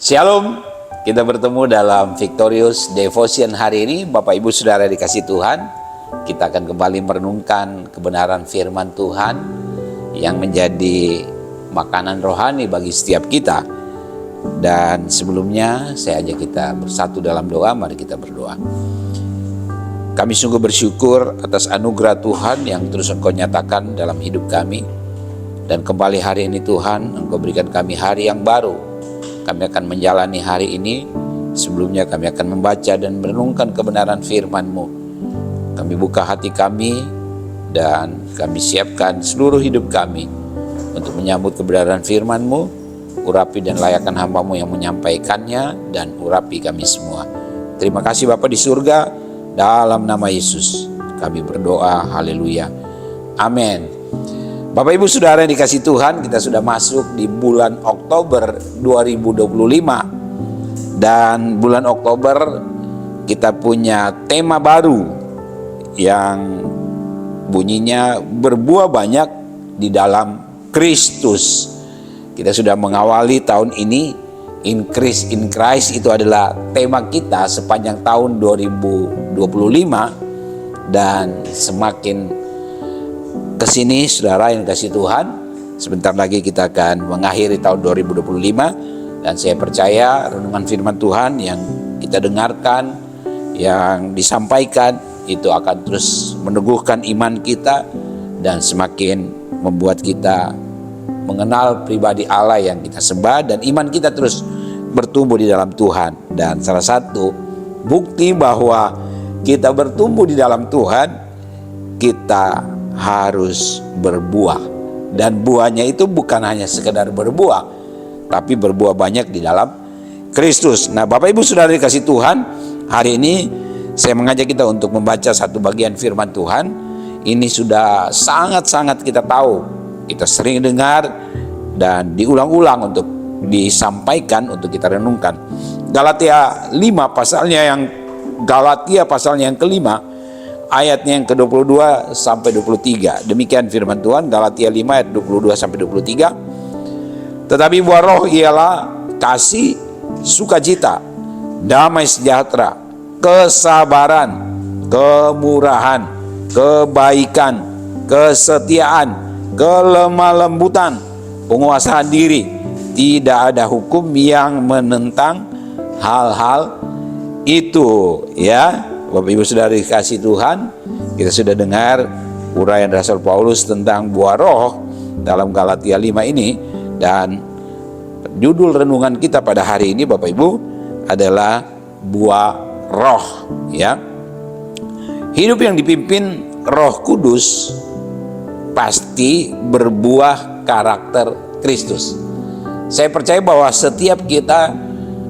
Shalom, kita bertemu dalam Victorious Devotion hari ini. Bapak Ibu Saudara dikasih Tuhan, kita akan kembali merenungkan kebenaran firman Tuhan yang menjadi makanan rohani bagi setiap kita. Dan sebelumnya saya ajak kita bersatu dalam doa. Mari kita berdoa. Kami sungguh bersyukur atas anugerah Tuhan yang terus Engkau nyatakan dalam hidup kami. Dan kembali hari ini Tuhan, Engkau berikan kami hari yang baru. Kami akan menjalani hari ini. Sebelumnya kami akan membaca dan merenungkan kebenaran firman-Mu. Kami buka hati kami dan kami siapkan seluruh hidup kami untuk menyambut kebenaran firman-Mu. Urapi dan layakkan hamba-Mu yang menyampaikannya, dan urapi kami semua. Terima kasih Bapa di surga, dalam nama Yesus kami berdoa, haleluya, amin. Bapak Ibu Saudara yang dikasih Tuhan, kita sudah masuk di bulan Oktober 2025. Dan bulan Oktober kita punya tema baru yang bunyinya berbuah banyak di dalam Kristus. Kita sudah mengawali tahun ini, Increase in Christ itu adalah tema kita sepanjang tahun 2025. Dan semakin kesini saudara yang kasih Tuhan, sebentar lagi kita akan mengakhiri tahun 2025. Dan saya percaya renungan firman Tuhan yang kita dengarkan, yang disampaikan, itu akan terus meneguhkan iman kita dan semakin membuat kita mengenal pribadi Allah yang kita sembah, dan iman kita terus bertumbuh di dalam Tuhan. Dan salah satu bukti bahwa kita bertumbuh di dalam Tuhan, kita harus berbuah. Dan buahnya itu bukan hanya sekedar berbuah, tapi berbuah banyak di dalam Kristus. Nah Bapak Ibu Saudara dikasih Tuhan, hari ini saya mengajak kita untuk membaca satu bagian firman Tuhan. Ini sudah sangat-sangat kita tahu, kita sering dengar dan diulang-ulang untuk disampaikan, untuk kita renungkan. Galatia pasalnya yang kelima, ayatnya yang ke-22 sampai 23. Demikian firman Tuhan, Galatia 5 ayat 22 sampai 23. Tetapi buah roh ialah kasih, sukacita, damai sejahtera, kesabaran, kemurahan, kebaikan, kesetiaan, kelemah lembutan, penguasaan diri. Tidak ada hukum yang menentang hal-hal itu, ya. Bapak Ibu Saudara dikasih Tuhan, kita sudah dengar uraian Rasul Paulus tentang buah roh dalam Galatia 5 ini. Dan judul renungan kita pada hari ini Bapak Ibu adalah buah roh, ya. Hidup yang dipimpin Roh Kudus pasti berbuah karakter Kristus. Saya percaya bahwa setiap kita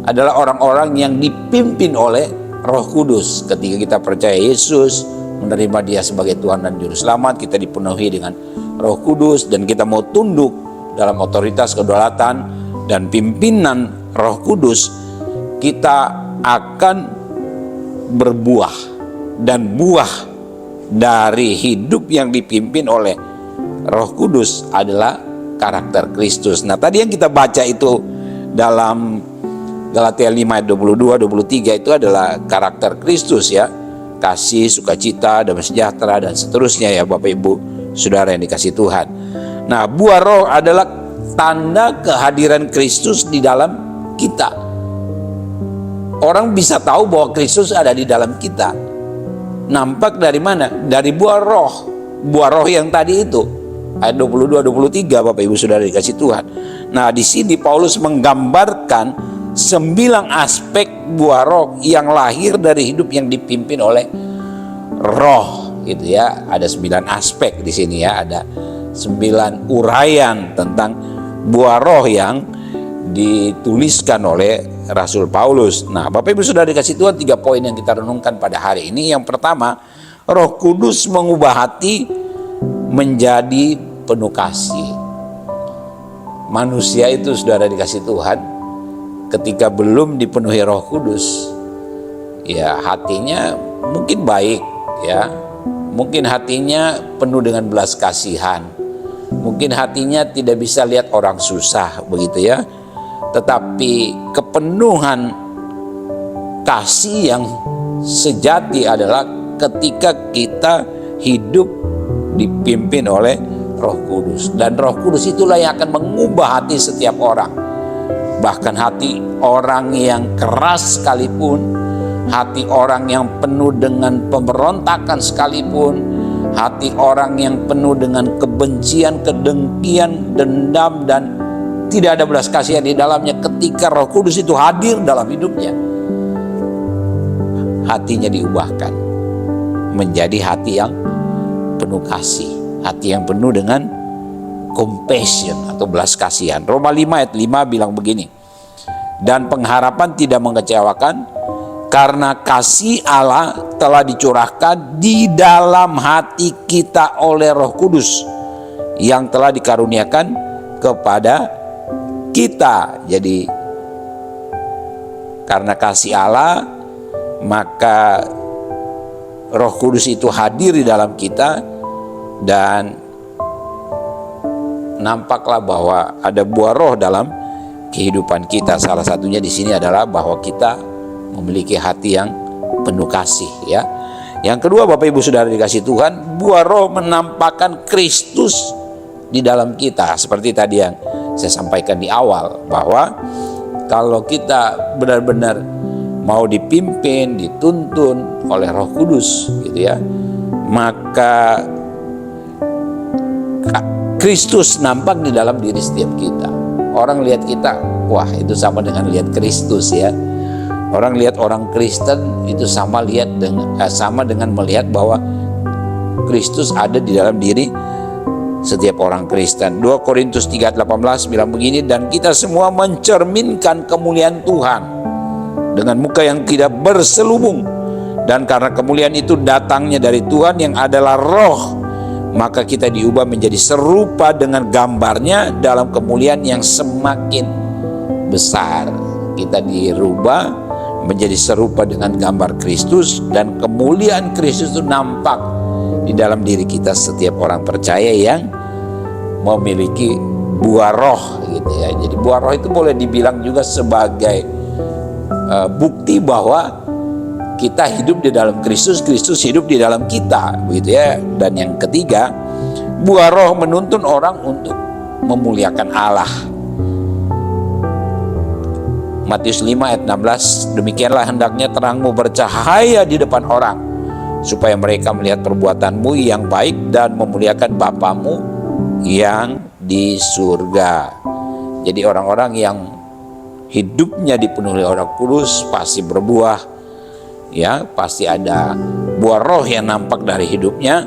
adalah orang-orang yang dipimpin oleh Roh Kudus. Ketika kita percaya Yesus, menerima Dia sebagai Tuhan dan Juru Selamat, kita dipenuhi dengan Roh Kudus dan kita mau tunduk dalam otoritas kedaulatan dan pimpinan Roh Kudus, kita akan berbuah. Dan buah dari hidup yang dipimpin oleh Roh Kudus adalah karakter Kristus. Nah tadi yang kita baca itu dalam Galatia 5 ayat 22, 23 itu adalah karakter Kristus, ya. Kasih, sukacita, damai sejahtera, dan seterusnya, ya Bapak Ibu Saudara yang dikasih Tuhan. Nah buah roh adalah tanda kehadiran Kristus di dalam kita. Orang bisa tahu bahwa Kristus ada di dalam kita. Nampak dari mana? Dari buah roh. Buah roh yang tadi itu ayat 22, 23 Bapak Ibu Saudara dikasih Tuhan. Nah di sini Paulus menggambarkan 9 aspek buah roh yang lahir dari hidup yang dipimpin oleh roh, gitu ya. Ada 9 aspek di sini, ya. Ada 9 uraian tentang buah roh yang dituliskan oleh Rasul Paulus. Nah, Bapak Ibu Saudara dikasih Tuhan, 3 poin yang kita renungkan pada hari ini. Yang pertama, Roh Kudus mengubah hati menjadi penuh kasih. Manusia itu Saudara dikasih Tuhan, ketika belum dipenuhi Roh Kudus, ya hatinya mungkin baik, ya. Mungkin hatinya penuh dengan belas kasihan. Mungkin hatinya tidak bisa lihat orang susah, begitu ya. Tetapi kepenuhan kasih yang sejati adalah ketika kita hidup dipimpin oleh Roh Kudus. Dan Roh Kudus itulah yang akan mengubah hati setiap orang. Bahkan hati orang yang keras sekalipun, hati orang yang penuh dengan pemberontakan sekalipun, hati orang yang penuh dengan kebencian, kedengkian, dendam, dan tidak ada belas kasihan di dalamnya, ketika Roh Kudus itu hadir dalam hidupnya, hatinya diubahkan menjadi hati yang penuh kasih, hati yang penuh dengan compassion atau belas kasihan. Roma 5 ayat 5 bilang begini, dan pengharapan tidak mengecewakan karena kasih Allah telah dicurahkan di dalam hati kita oleh Roh Kudus yang telah dikaruniakan kepada kita. Jadi karena kasih Allah, maka Roh Kudus itu hadir di dalam kita, dan nampaklah bahwa ada buah roh dalam kehidupan kita. Salah satunya di sini adalah bahwa kita memiliki hati yang penuh kasih, ya. Yang kedua, Bapak Ibu Saudara dikasih Tuhan, buah roh menampakkan Kristus di dalam kita. Seperti tadi yang saya sampaikan di awal, bahwa kalau kita benar-benar mau dipimpin, dituntun oleh Roh Kudus, gitu ya, maka Kristus nampak di dalam diri setiap kita. Orang lihat kita, wah itu sama dengan lihat Kristus, ya. Orang lihat orang Kristen itu sama dengan melihat bahwa Kristus ada di dalam diri setiap orang Kristen. 2 Korintus 3:18 bilang begini, dan kita semua mencerminkan kemuliaan Tuhan dengan muka yang tidak berselubung, dan karena kemuliaan itu datangnya dari Tuhan yang adalah Roh, maka kita diubah menjadi serupa dengan gambarnya dalam kemuliaan yang semakin besar. Kita dirubah menjadi serupa dengan gambar Kristus, dan kemuliaan Kristus itu nampak di dalam diri kita setiap orang percaya yang memiliki buah roh, gitu ya. Jadi buah roh itu boleh dibilang juga sebagai bukti bahwa kita hidup di dalam Kristus, Kristus hidup di dalam kita, begitu ya. Dan yang ketiga, buah roh menuntun orang untuk memuliakan Allah. Matius 5 ayat 16, demikianlah hendaknya terangmu bercahaya di depan orang, supaya mereka melihat perbuatanmu yang baik dan memuliakan Bapamu yang di surga. Jadi orang-orang yang hidupnya dipenuhi Roh Kudus pasti berbuah, ya, pasti ada buah roh yang nampak dari hidupnya.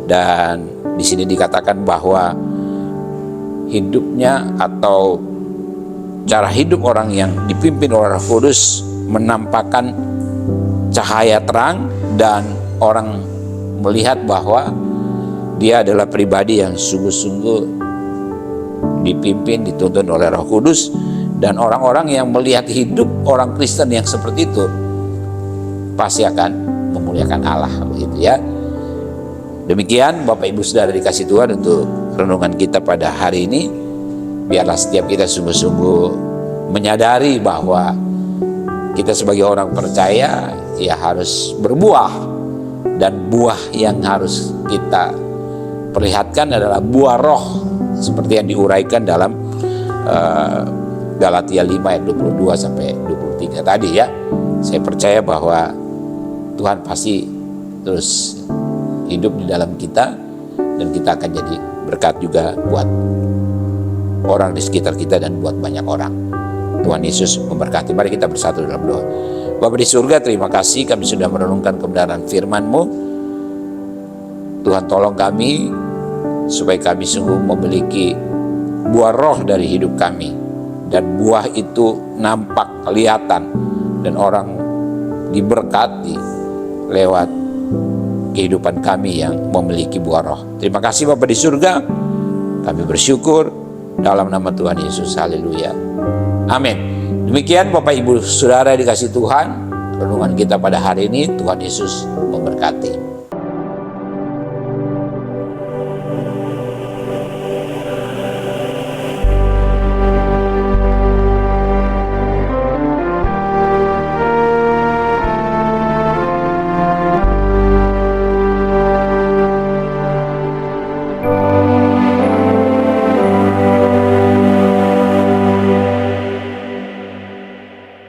Dan di sini dikatakan bahwa hidupnya atau cara hidup orang yang dipimpin oleh Roh Kudus menampakkan cahaya terang, dan orang melihat bahwa dia adalah pribadi yang sungguh-sungguh dipimpin, dituntun oleh Roh Kudus. Dan orang-orang yang melihat hidup orang Kristen yang seperti itu pasti akan memuliakan Allah, begitu ya. Demikian Bapak Ibu Saudara dikasih Tuhan untuk renungan kita pada hari ini. Biarlah setiap kita sungguh-sungguh menyadari bahwa kita sebagai orang percaya ya harus berbuah, dan buah yang harus kita perlihatkan adalah buah roh seperti yang diuraikan dalam Galatia 5 ayat 22 sampai 23 tadi, ya. Saya percaya bahwa Tuhan pasti terus hidup di dalam kita, dan kita akan jadi berkat juga buat orang di sekitar kita dan buat banyak orang. Tuhan Yesus memberkati. Mari kita bersatu dalam doa. Bapa di surga, terima kasih kami sudah merenungkan kebenaran firman-Mu. Tuhan tolong kami supaya kami sungguh memiliki buah roh dari hidup kami, dan buah itu nampak, kelihatan, dan orang diberkati lewat kehidupan kami yang memiliki buah roh. Terima kasih Bapa di surga. Kami bersyukur dalam nama Tuhan Yesus. Haleluya. Amin. Demikian Bapak Ibu Saudara dikasih Tuhan, renungan kita pada hari ini. Tuhan Yesus memberkati.